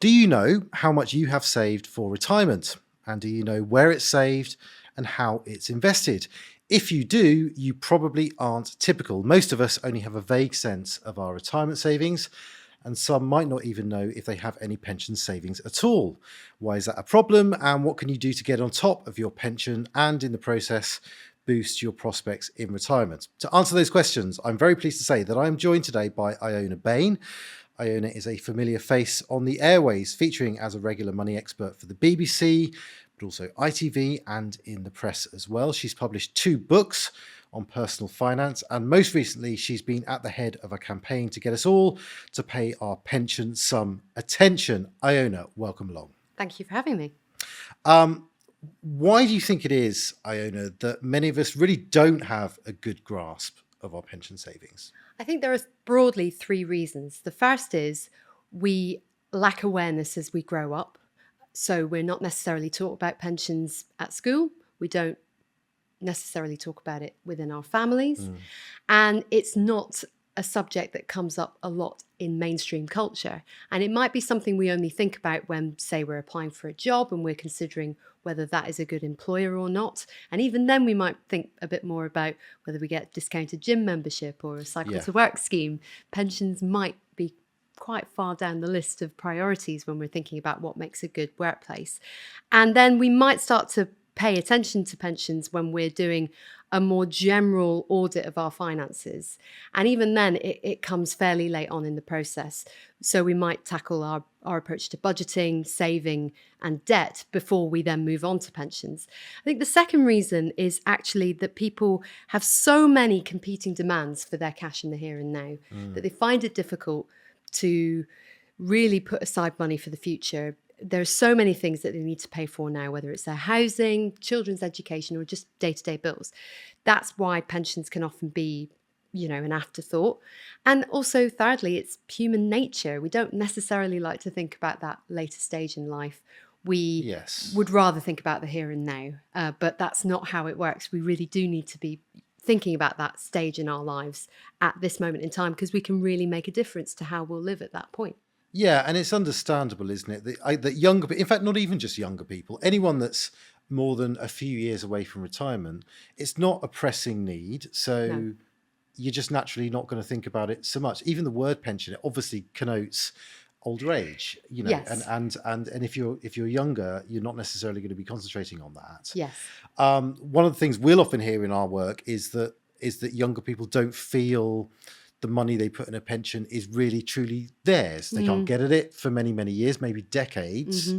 Do you know how much you have saved for retirement? And do you know where it's saved and how it's invested? If you do, you probably aren't typical. Most of us only have a vague sense of our retirement savings, and some might not even know if they have any pension savings at all. Why is that a problem? And what can you do to get on top of your pension and in the process boost your prospects in retirement? To answer those questions, I'm very pleased to say that I am joined today by Iona Bain. Iona is a familiar face on the airways, featuring as a regular money expert for the BBC, but also ITV and in the press as well. She's published 2 books on personal finance, and most recently she's been at the head of a campaign to get us all to pay our pension some attention. Iona, welcome along. Thank you for having me. Why do you think it is, Iona, that many of us really don't have a good grasp of our pension savings? I think there are broadly 3 reasons. The first is we lack awareness as we grow up. So we're not necessarily taught about pensions at school. We don't necessarily talk about it within our families. And it's not a subject that comes up a lot in mainstream culture. And it might be something we only think about when, say, we're applying for a job and we're considering whether that is a good employer or not. And even then we might think a bit more about whether we get discounted gym membership or a cycle to work scheme. Pensions might be quite far down the list of priorities when we're thinking about what makes a good workplace. And then we might start to pay attention to pensions when we're doing a more general audit of our finances. And even then, it comes fairly late on in the process. So we might tackle our approach to budgeting, saving, and debt before we then move on to pensions. I think the second reason is actually that people have so many competing demands for their cash in the here and now that they find it difficult to really put aside money for the future. There's so many things that they need to pay for now, whether it's their housing, children's education, or just day-to-day bills. That's why pensions can often be, an afterthought. And also, thirdly, it's human nature. We don't necessarily like to think about that later stage in life. We would rather think about the here and now, but that's not how it works. We really do need to be thinking about that stage in our lives at this moment in time, because we can really make a difference to how we'll live at that point. Yeah, and it's understandable, isn't it, that younger, in fact, not even just younger people, anyone that's more than a few years away from retirement, it's not a pressing need. So you're just naturally not going to think about it so much. Even the word pension, it obviously connotes older age, and if you're younger, you're not necessarily going to be concentrating on that. Yes. One of the things we'll often hear in our work is that younger people don't feel the money they put in a pension is really truly theirs. They can't get at it for many, many years, maybe decades.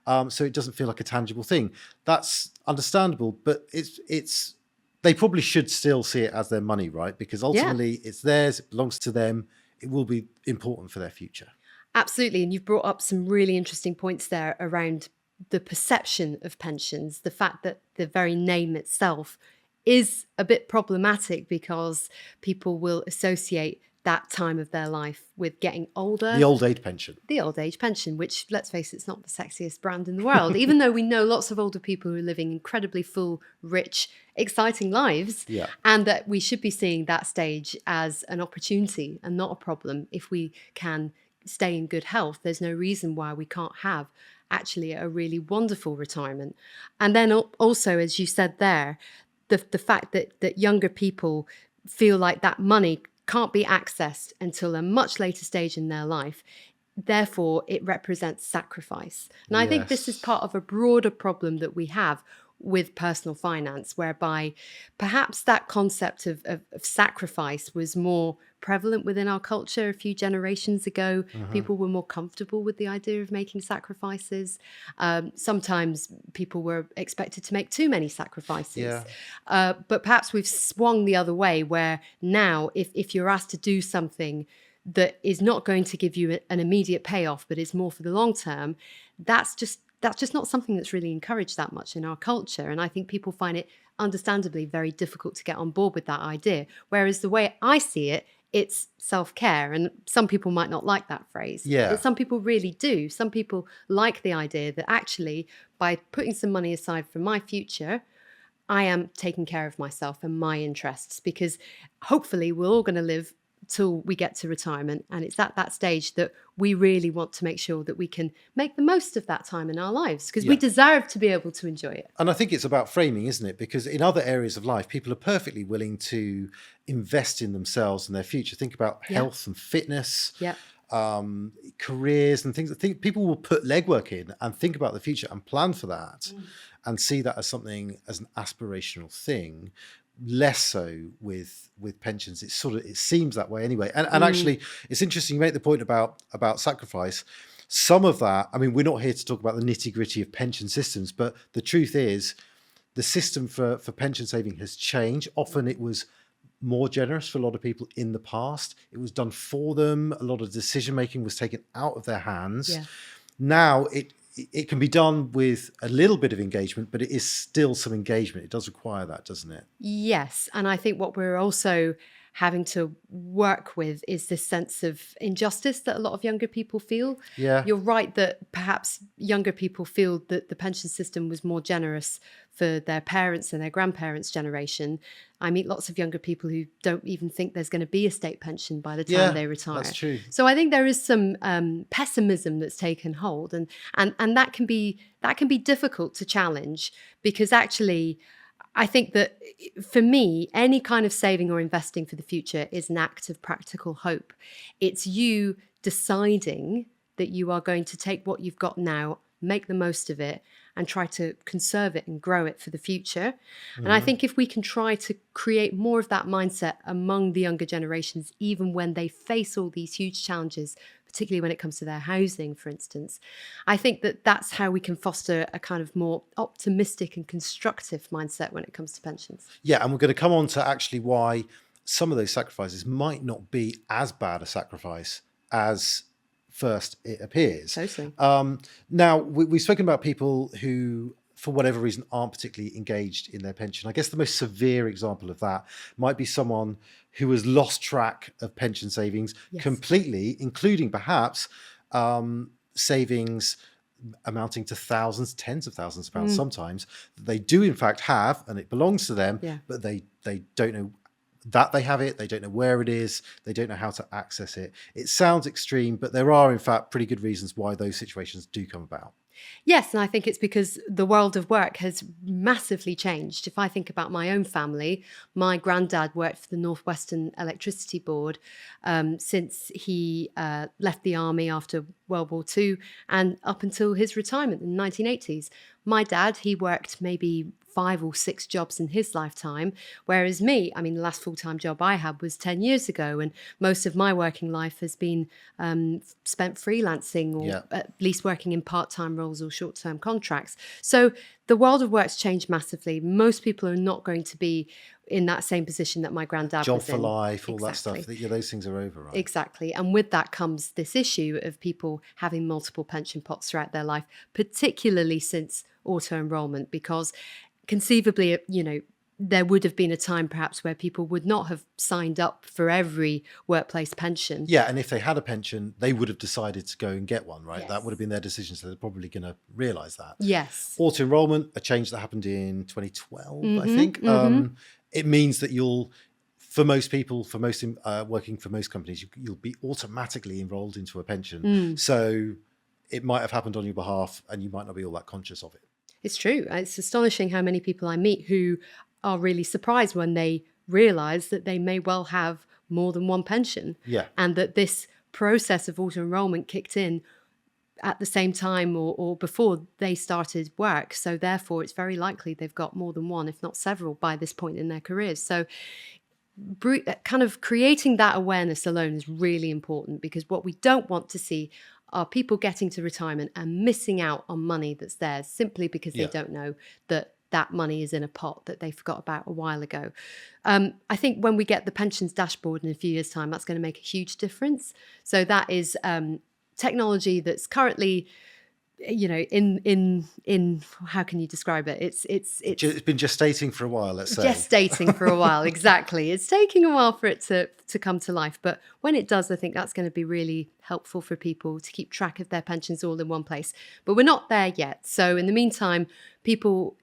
So it doesn't feel like a tangible thing. That's understandable, but it's they probably should still see it as their money, right? Because ultimately it's theirs, it belongs to them. It will be important for their future. Absolutely. And you've brought up some really interesting points there around the perception of pensions, the fact that the very name itself is a bit problematic because people will associate that time of their life with getting older. The old age pension. The old age pension, which, let's face it, it's not the sexiest brand in the world, even though we know lots of older people who are living incredibly full, rich, exciting lives, and that we should be seeing that stage as an opportunity and not a problem. If we can stay in good health, there's no reason why we can't have actually a really wonderful retirement. And then also, as you said there, the fact that younger people feel like that money can't be accessed until a much later stage in their life. Therefore, it represents sacrifice. And I think this is part of a broader problem that we have with personal finance, whereby perhaps that concept of sacrifice was more prevalent within our culture a few generations ago. People were more comfortable with the idea of making sacrifices. Sometimes people were expected to make too many sacrifices. But perhaps we've swung the other way, where now if you're asked to do something that is not going to give you an immediate payoff, but is more for the long term, that's just not something that's really encouraged that much in our culture. And I think people find it understandably very difficult to get on board with that idea. Whereas the way I see it, it's self-care. And some people might not like that phrase. But some people really do. Some people like the idea that actually by putting some money aside for my future, I am taking care of myself and my interests, because hopefully we're all going to live till we get to retirement. And it's at that stage that we really want to make sure that we can make the most of that time in our lives, because we deserve to be able to enjoy it. And I think it's about framing, isn't it? Because in other areas of life, people are perfectly willing to invest in themselves and their future. Think about health and fitness, careers and things. I think people will put legwork in and think about the future and plan for that and see that as something, as an aspirational thing. Less so with pensions. It seems that way anyway. And actually, it's interesting you make the point about sacrifice. Some of that, I mean, we're not here to talk about the nitty gritty of pension systems, but the truth is the system for pension saving has changed. Often it was more generous for a lot of people in the past. It was done for them. A lot of decision making was taken out of their hands. Now it can be done with a little bit of engagement, but it is still some engagement. It does require that, doesn't it? Yes. And I think what we're also having to work with is this sense of injustice that a lot of younger people feel. You're right that perhaps younger people feel that the pension system was more generous for their parents and their grandparents' generation. I meet lots of younger people who don't even think there's going to be a state pension by the time they retire. That's true. So I think there is some pessimism that's taken hold, and that can be difficult to challenge, because actually I think that for me, any kind of saving or investing for the future is an act of practical hope. It's you deciding that you are going to take what you've got now, make the most of it, and try to conserve it and grow it for the future. And I think if we can try to create more of that mindset among the younger generations, even when they face all these huge challenges, particularly when it comes to their housing, for instance, I think that that's how we can foster a kind of more optimistic and constructive mindset when it comes to pensions. Yeah, and we're going to come on to actually why some of those sacrifices might not be as bad a sacrifice as first it appears. Totally. Now, we've spoken about people who, for whatever reason, aren't particularly engaged in their pension. I guess the most severe example of that might be someone who has lost track of pension savings completely, including perhaps savings amounting to thousands, tens of thousands of pounds sometimes, that they do in fact have, and it belongs to them, but they don't know that they have it, they don't know where it is, they don't know how to access it. It sounds extreme, but there are in fact pretty good reasons why those situations do come about. Yes, and I think it's because the world of work has massively changed. If I think about my own family, my granddad worked for the Northwestern Electricity Board since he left the army after World War II and up until his retirement in the 1980s. My dad, he worked maybe 5 or 6 jobs in his lifetime, whereas me, I mean, the last full-time job I had was 10 years ago, and most of my working life has been spent freelancing or at least working in part-time roles or short-term contracts. So the world of work's changed massively. Most people are not going to be in that same position that my granddad Job was in. for life, all that stuff. Yeah, those things are over, right? Exactly. And with that comes this issue of people having multiple pension pots throughout their life, particularly since auto-enrollment, because conceivably, you know, there would have been a time perhaps where people would not have signed up for every workplace pension. Yeah, and if they had a pension, they would have decided to go and get one, right? That would have been their decision, so they're probably going to realise that. Yes. Auto-enrollment, a change that happened in 2012, I think. It means that you'll, for most people, for most working for most companies, you'll be automatically enrolled into a pension. So it might have happened on your behalf and you might not be all that conscious of it. It's true. It's astonishing how many people I meet who are really surprised when they realise that they may well have more than one pension. And that this process of auto-enrollment kicked in at the same time or before they started work. So therefore, it's very likely they've got more than one, if not several, by this point in their careers. So kind of creating that awareness alone is really important, because what we don't want to see are people getting to retirement and missing out on money that's theirs simply because they don't know that that money is in a pot that they forgot about a while ago. I think when we get the pensions dashboard in a few years' time, that's going to make a huge difference. So that is technology that's currently, you know, in how can you describe it? It's been gestating for a while, let's say. Gestating for a while, exactly. It's taking a while for it to come to life. But when it does, I think that's going to be really helpful for people to keep track of their pensions all in one place. But we're not there yet. So in the meantime, people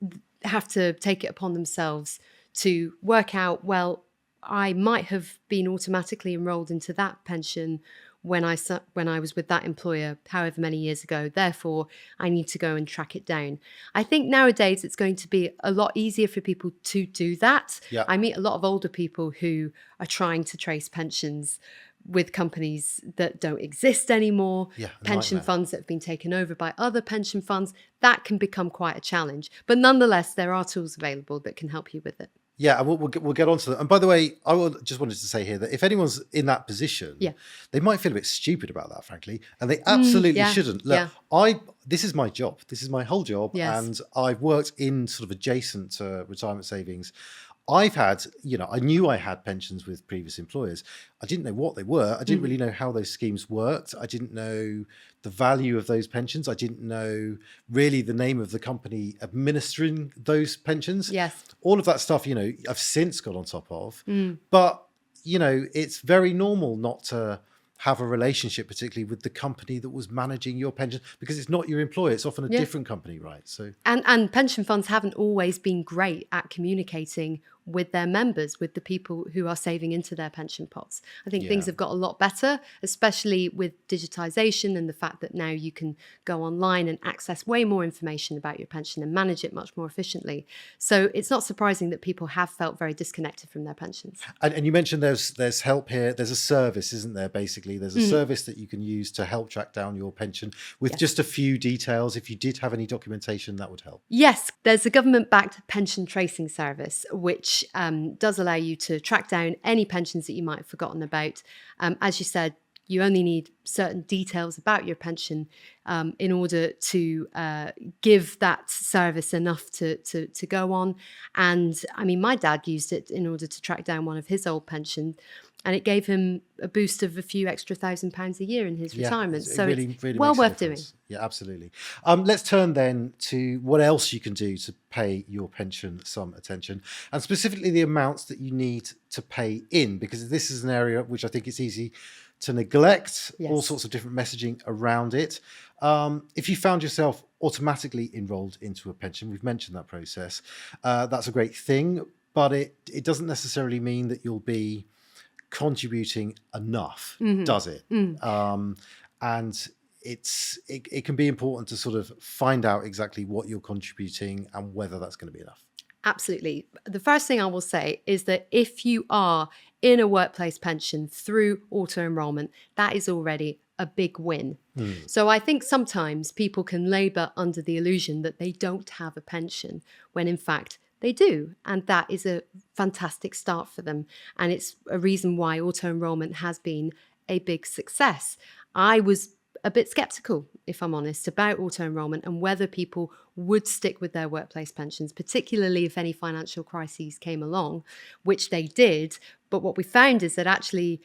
have to take it upon themselves to work out, well, I might have been automatically enrolled into that pension when I was with that employer however many years ago. Therefore, I need to go and track it down. I think nowadays it's going to be a lot easier for people to do that. Yeah. I meet a lot of older people who are trying to trace pensions with companies that don't exist anymore, Yeah, a pension nightmare. funds that have been taken over by other pension funds. That can become quite a challenge. But nonetheless, there are tools available that can help you with it. Yeah, and we'll get on to that. And by the way, just wanted to say here that if anyone's in that position, Yeah. they might feel a bit stupid about that, frankly, and they absolutely Yeah, shouldn't. Look, yeah. this is my job. This is my whole job, Yes. and I've worked in sort of adjacent to retirement savings. I've had, I knew I had pensions with previous employers. I didn't know what they were. I didn't really know how those schemes worked. I didn't know the value of those pensions. I didn't know really the name of the company administering those pensions. Yes. All of that stuff, I've since got on top of. But, it's very normal not to have a relationship, particularly with the company that was managing your pension, because it's not your employer. It's often a different company, right? So and pension funds haven't always been great at communicating with their members, with the people who are saving into their pension pots. I think things have got a lot better, especially with digitalisation and the fact that now you can go online and access way more information about your pension and manage it much more efficiently. So it's not surprising that people have felt very disconnected from their pensions. And you mentioned there's help here. There's a service, isn't there? Basically, there's a service that you can use to help track down your pension with just a few details. If you did have any documentation, that would help. Yes, there's a government-backed pension tracing service, which does allow you to track down any pensions that you might have forgotten about. As you said, you only need certain details about your pension in order to give that service enough to go on. And I mean, my dad used it in order to track down one of his old pensions, and it gave him a boost of a few extra £1,000 a year in his retirement. So really, it's well makes a worth doing. difference. Yeah, absolutely. Let's turn then to what else you can do to pay your pension some attention, and specifically the amounts that you need to pay in, because this is an area which I think it's easy to neglect. All sorts of different messaging around it. If you found yourself automatically enrolled into a pension, we've mentioned that process, that's a great thing, but it doesn't necessarily mean that you'll be contributing enough, does it? And it can be important to sort of find out exactly what you're contributing and whether that's going to be enough. Absolutely. The first thing I will say is that if you are in a workplace pension through auto-enrollment, that is already a big win. So I think sometimes people can labour under the illusion that they don't have a pension, when in fact they do. And that is a fantastic start for them. And it's a reason why auto-enrollment has been a big success. I was a bit skeptical, if I'm honest, about auto-enrollment and whether people would stick with their workplace pensions, particularly if any financial crises came along, which they did. But what we found is that actually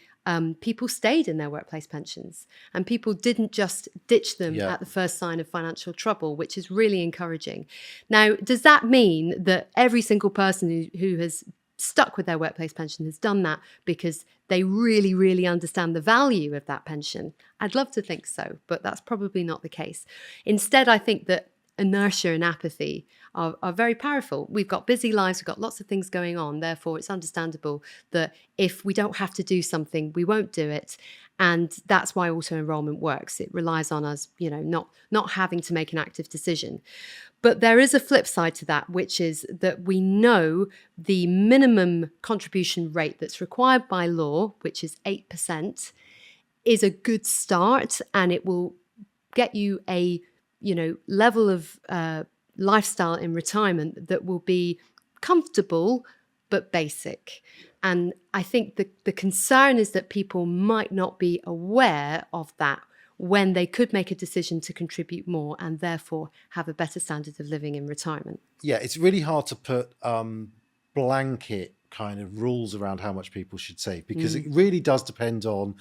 people stayed in their workplace pensions, and people didn't just ditch them at the first sign of financial trouble, which is really encouraging. Now, does that mean that every single person who has stuck with their workplace pension has done that because they really, really understand the value of that pension? I'd love to think so, but that's probably not the case. Instead, I think that inertia and apathy are very powerful. We've got busy lives, we've got lots of things going on. Therefore, it's understandable that if we don't have to do something, we won't do it. And that's why auto-enrollment works. It relies on us, not having to make an active decision. But there is a flip side to that, which is that we know the minimum contribution rate that's required by law, which is 8%, is a good start, and it will get you a level of lifestyle in retirement that will be comfortable but basic. And I think the concern is that people might not be aware of that when they could make a decision to contribute more and therefore have a better standard of living in retirement. Yeah, it's really hard to put blanket kind of rules around how much people should save, because it really does depend on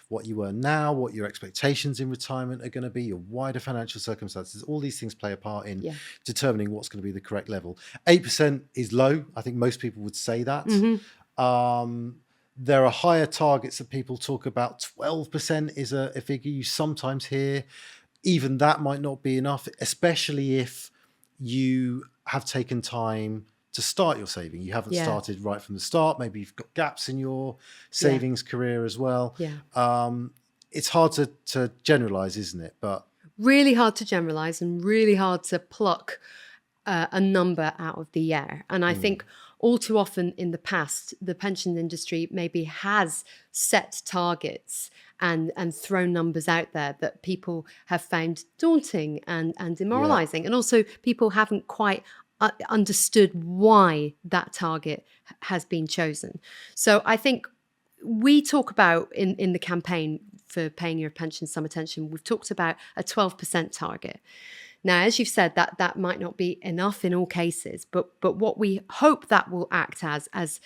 what you earn now, what your expectations in retirement are going to be, your wider financial circumstances. All these things play a part in determining what's going to be the correct level. 8% is low. I think most people would say that. There are higher targets that people talk about. 12% is a figure you sometimes hear. Even that might not be enough, especially if you have taken time to start your saving. You haven't Yeah. started right from the start. Maybe you've got gaps in your Yeah. savings career as well. Yeah. It's hard to generalize, isn't it? But Really hard to generalize and really hard to pluck a number out of the air. And I think all too often in the past, the pension industry maybe has set targets and thrown numbers out there that people have found daunting and demoralizing. And also people haven't quite understood why that target has been chosen. So I think we talk about in the campaign for Paying Your Pension Some Attention, we've talked about a 12% target. Now, as you've said, that might not be enough in all cases, but what we hope that will act as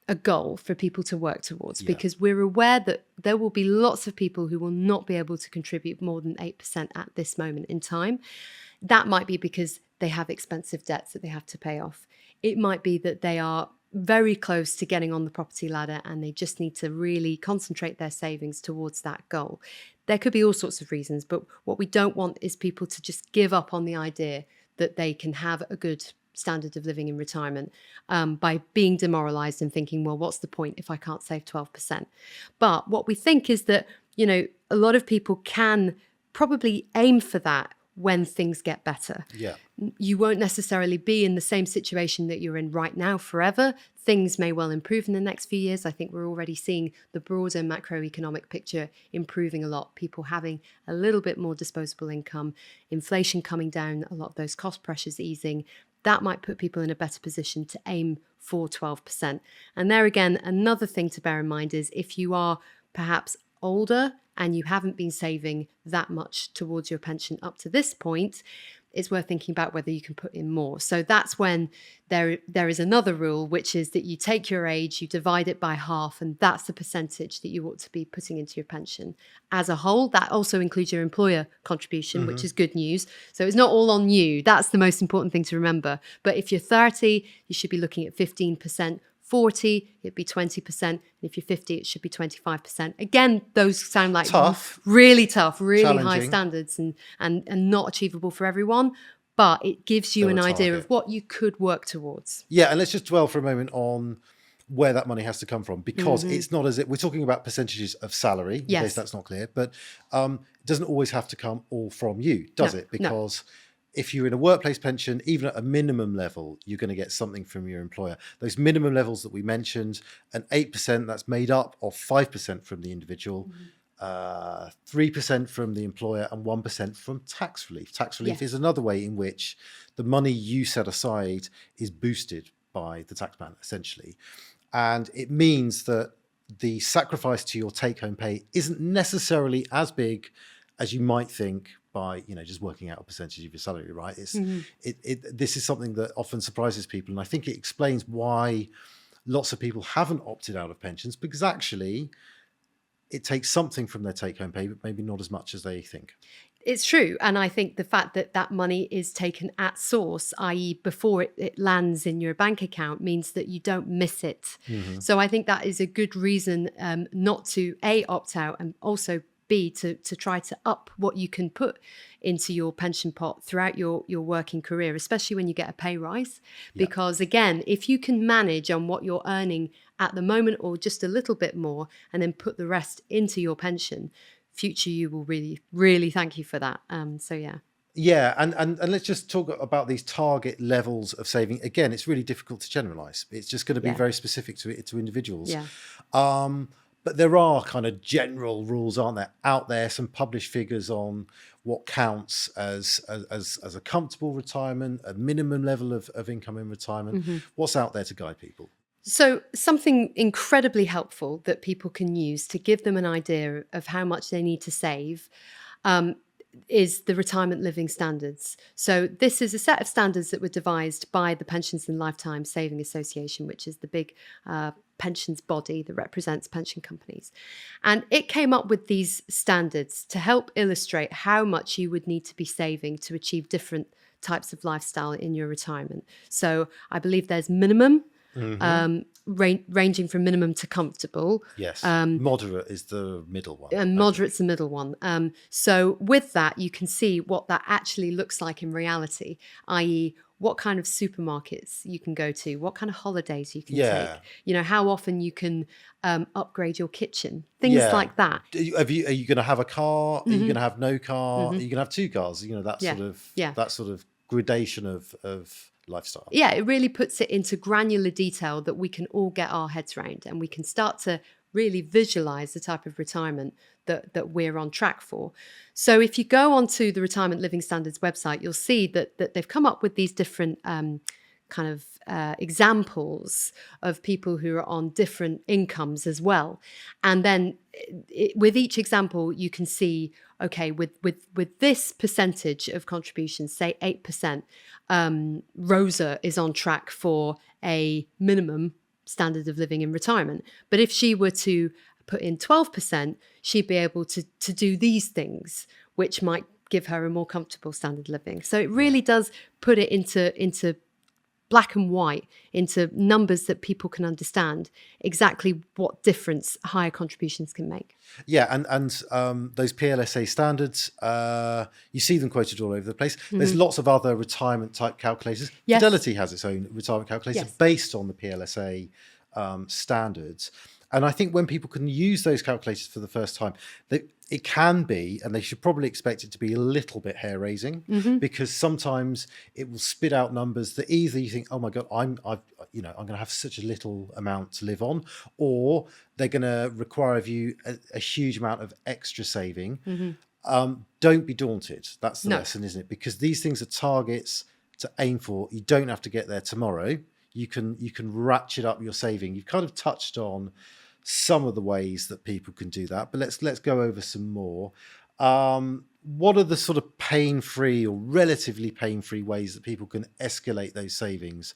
a goal for people to work towards, because we're aware that there will be lots of people who will not be able to contribute more than 8% at this moment in time. That might be because they have expensive debts that they have to pay off. It might be that they are very close to getting on the property ladder and they just need to really concentrate their savings towards that goal. There could be all sorts of reasons, but what we don't want is people to just give up on the idea that they can have a good standard of living in retirement by being demoralized and thinking, well, what's the point if I can't save 12%? But what we think is that, a lot of people can probably aim for that when things get better. yeah, You won't necessarily be in the same situation that you're in right now forever. Things may well improve in the next few years. I think we're already seeing the broader macroeconomic picture improving a lot, people having a little bit more disposable income, inflation coming down, a lot of those cost pressures easing. That might put people in a better position to aim for 12%. And there again, another thing to bear in mind is if you are perhaps older and you haven't been saving that much towards your pension up to this point, it's worth thinking about whether you can put in more. So that's when there is another rule, which is that you take your age, you divide it by half, and that's the percentage that you ought to be putting into your pension as a whole. That also includes your employer contribution, which is good news. So it's not all on you. That's the most important thing to remember. But if you're 30, you should be looking at 15%. 40, it'd be 20%. And if you're 50, it should be 25%. Again, those sound like tough, really tough, really high challenging. standards and not achievable for everyone. But it gives you an idea of what you could work towards. Yeah, and let's just dwell for a moment on where that money has to come from, because it's not as if we're talking about percentages of salary, in case that's not clear, but it doesn't always have to come all from you, does it? Because if you're in a workplace pension, even at a minimum level, you're going to get something from your employer. Those minimum levels that we mentioned, an 8%, that's made up of 5% from the individual, 3% from the employer, and 1% from tax relief. Tax relief is another way in which the money you set aside is boosted by the taxman, essentially. And it means that the sacrifice to your take-home pay isn't necessarily as big as you might think by just working out a percentage of your salary, right? This is something that often surprises people, and I think it explains why lots of people haven't opted out of pensions, because actually it takes something from their take-home pay, but maybe not as much as they think. It's true. And I think the fact that that money is taken at source, i.e. before it lands in your bank account, means that you don't miss it. So I think that is a good reason not to A, opt out, and also B, to try to up what you can put into your pension pot throughout your working career, especially when you get a pay rise. Because again, if you can manage on what you're earning at the moment or just a little bit more, and then put the rest into your pension, future you will really, really thank you for that. Yeah, and let's just talk about these target levels of saving. Again, it's really difficult to generalize. It's just going to be very specific to individuals. But there are kind of general rules, aren't there, out there, some published figures on what counts as a comfortable retirement, a minimum level of income in retirement. What's out there to guide people? So something incredibly helpful that people can use to give them an idea of how much they need to save is the retirement living standards. So this is a set of standards that were devised by the Pensions and Lifetime Saving Association, which is the big pensions body that represents pension companies. And it came up with these standards to help illustrate how much you would need to be saving to achieve different types of lifestyle in your retirement. So I believe there's minimum, ranging from minimum to comfortable. Yes, moderate is the middle one. And moderate's the middle one. So with that, you can see what that actually looks like in reality, i.e. what kind of supermarkets you can go to, what kind of holidays you can take, Yeah. how often you can upgrade your kitchen, things Yeah. like that. Are you going to have a car? Are you going to have no car? Are Hmm. you going to have two cars? That Yeah. Yeah. sort of gradation of lifestyle. Yeah, it really puts it into granular detail that we can all get our heads around, and we can start to really visualize the type of retirement that we're on track for. So if you go onto the Retirement Living Standards website, you'll see that they've come up with these different kind of examples of people who are on different incomes as well. And then with each example, you can see, okay, with this percentage of contributions, say 8%, Rosa is on track for a minimum standard of living in retirement. But if she were to put in 12%, she'd be able to do these things, which might give her a more comfortable standard of living. So it really does put it into black and white, into numbers that people can understand exactly what difference higher contributions can make. Yeah, and those PLSA standards, you see them quoted all over the place. There's lots of other retirement type calculators. Yes. Fidelity has its own retirement calculator Yes. based on the PLSA standards. And I think when people can use those calculators for the first time, it can be, and they should probably expect it to be a little bit hair raising, because sometimes it will spit out numbers that either you think, oh my God, I'm going to have such a little amount to live on, or they're going to require of you a huge amount of extra saving. Don't be daunted. That's the lesson, isn't it? Because these things are targets to aim for. You don't have to get there tomorrow. You can ratchet up your saving. You've kind of touched on some of the ways that people can do that, but let's go over some more. What are the sort of pain-free or relatively pain-free ways that people can escalate those savings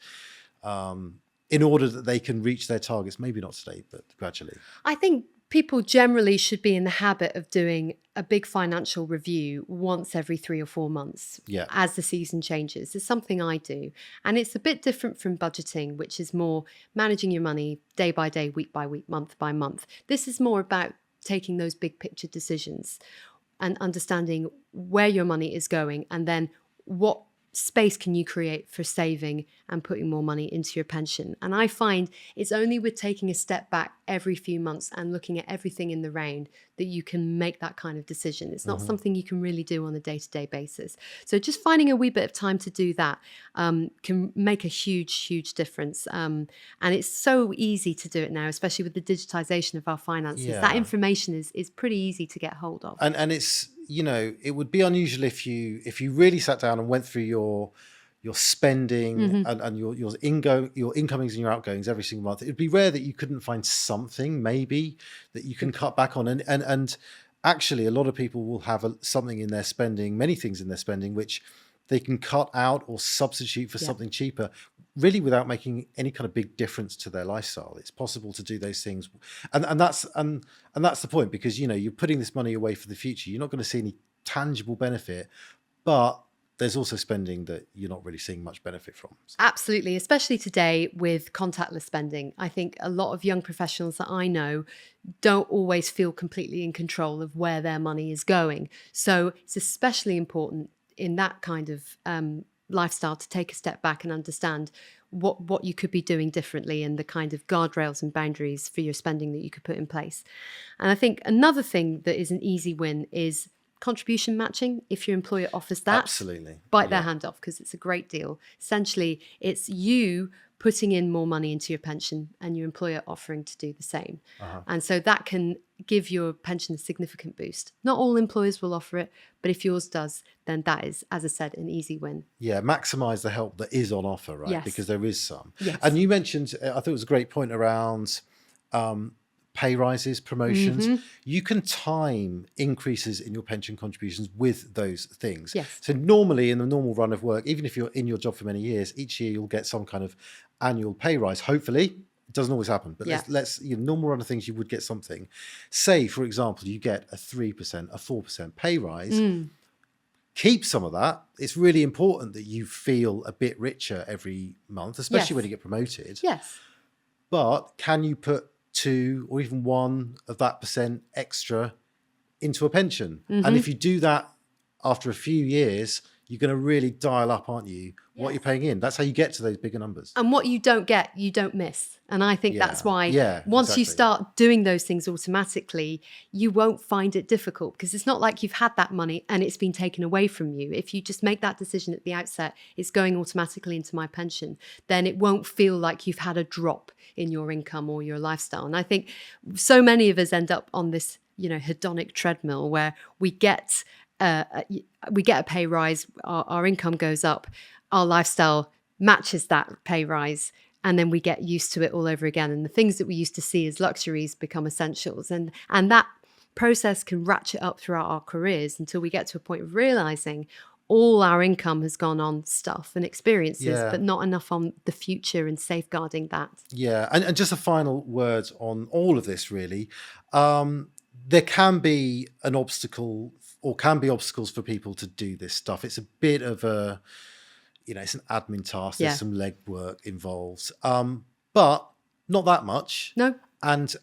in order that they can reach their targets? Maybe not today, but gradually. I think people generally should be in the habit of doing a big financial review once every 3 or 4 months as the season changes. It's something I do. And it's a bit different from budgeting, which is more managing your money day by day, week by week, month by month. This is more about taking those big picture decisions and understanding where your money is going, and then what space can you create for saving and putting more money into your pension. And I find it's only with taking a step back every few months and looking at everything in the round that you can make that kind of decision. It's not something you can really do on a day-to-day basis. So just finding a wee bit of time to do that can make a huge difference. And it's so easy to do it now, especially with the digitization of our finances. That information is pretty easy to get hold of. And it's, it would be unusual if you really sat down and went through your spending and your incomings and your outgoings every single month. It'd be rare that you couldn't find something maybe that you can cut back on. And actually, a lot of people will have something in their spending, many things in their spending, which they can cut out or substitute for something cheaper, really without making any kind of big difference to their lifestyle. It's possible to do those things, and that's the point, because you're putting this money away for the future. You're not going to see any tangible benefit, but there's also spending that you're not really seeing much benefit from. Absolutely, especially today with contactless spending. I think a lot of young professionals that I know don't always feel completely in control of where their money is going. So it's especially important in that kind of lifestyle to take a step back and understand what you could be doing differently, and the kind of guardrails and boundaries for your spending that you could put in place. And I think another thing that is an easy win is contribution matching. If your employer offers that, absolutely bite their hand off, because it's a great deal. Essentially, it's you putting in more money into your pension and your employer offering to do the same. And so that can give your pension a significant boost. Not all employers will offer it, but if yours does, then that is, as I said, an easy win. Yeah, maximize the help that is on offer, right? Yes. Because there is some. Yes. And you mentioned, I thought it was a great point around pay rises, promotions. You can time increases in your pension contributions with those things. Yes. So normally in the normal run of work, even if you're in your job for many years, each year you'll get some kind of annual pay rise. Hopefully, it doesn't always happen, but let's normal run of things, you would get something. Say, for example, you get a 3%, a 4% pay rise. Keep some of that. It's really important that you feel a bit richer every month, especially when you get promoted. Yes. But can you put 2 or even 1 of that percent extra into a pension? And if you do that after a few years, you're going to really dial up, aren't you, what Yes. you're paying in. That's how you get to those bigger numbers. And what you don't get, you don't miss. And I think that's Yeah, why yeah, once you exactly. start doing those things automatically, you won't find it difficult, because it's not like you've had that money and it's been taken away from you. If you just make that decision at the outset, it's going automatically into my pension, then it won't feel like you've had a drop in your income or your lifestyle. And I think so many of us end up on this, hedonic treadmill where we get a pay rise, our income goes up, our lifestyle matches that pay rise, and then we get used to it all over again. And the things that we used to see as luxuries become essentials. And that process can ratchet up throughout our careers until we get to a point of realizing all our income has gone on stuff and experiences, Yeah. but not enough on the future and safeguarding that. Yeah, and just a final word on all of this, really. There can be an obstacle, or can be obstacles for people to do this stuff. It's a bit of a, it's an admin task. There's Yeah. some legwork involved, but not that much. No. And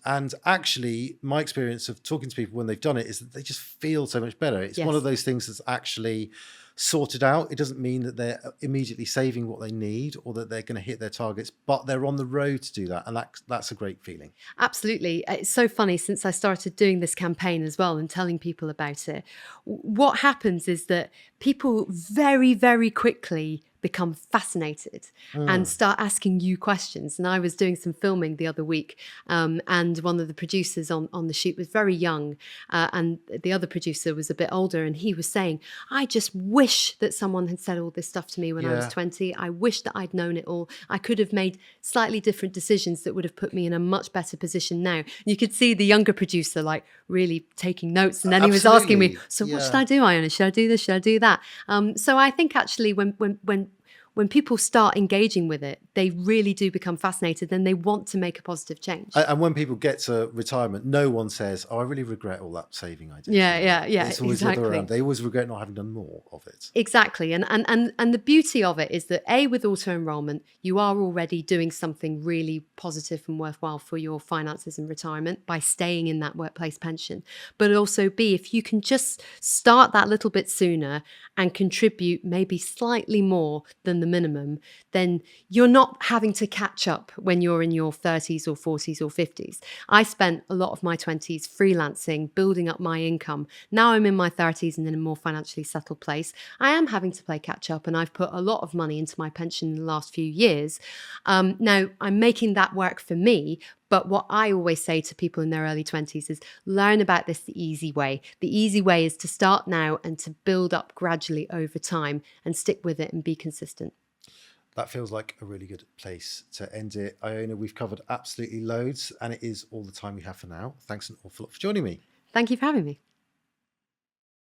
actually, my experience of talking to people when they've done it is that they just feel so much better. It's one Yes. of those things that's actually sorted out. It doesn't mean that they're immediately saving what they need or that they're going to hit their targets, but they're on the road to do that. And that's a great feeling. Absolutely. It's so funny, since I started doing this campaign as well and telling people about it, what happens is that people very, very quickly become fascinated and start asking you questions. And I was doing some filming the other week, and one of the producers on the shoot was very young, and the other producer was a bit older, and he was saying, I just wish that someone had said all this stuff to me when I was Yeah. 20. I wish that I'd known it all. I could have made slightly different decisions that would have put me in a much better position now. You could see the younger producer like really taking notes, and then he was asking me, Absolutely. so what Yeah. should I do, Iona? Should I do this? Should I do that? So I think actually when people start engaging with it, they really do become fascinated and they want to make a positive change. And when people get to retirement, no one says, "Oh, I really regret all that saving I did." Yeah, It's always the other way exactly. around. They always regret not having done more of it. Exactly. And the beauty of it is that with auto enrollment, you are already doing something really positive and worthwhile for your finances and retirement by staying in that workplace pension. But also B, if you can just start that little bit sooner and contribute maybe slightly more than the minimum, then you're not having to catch up when you're in your 30s or 40s or 50s. I spent a lot of my 20s freelancing, building up my income. Now I'm in my 30s and in a more financially settled place. I am having to play catch up, and I've put a lot of money into my pension in the last few years. Now I'm making that work for me. But what I always say to people in their early 20s is learn about this the easy way. The easy way is to start now and to build up gradually over time and stick with it and be consistent. That feels like a really good place to end it. Iona, we've covered absolutely loads, and it is all the time we have for now. Thanks an awful lot for joining me. Thank you for having me.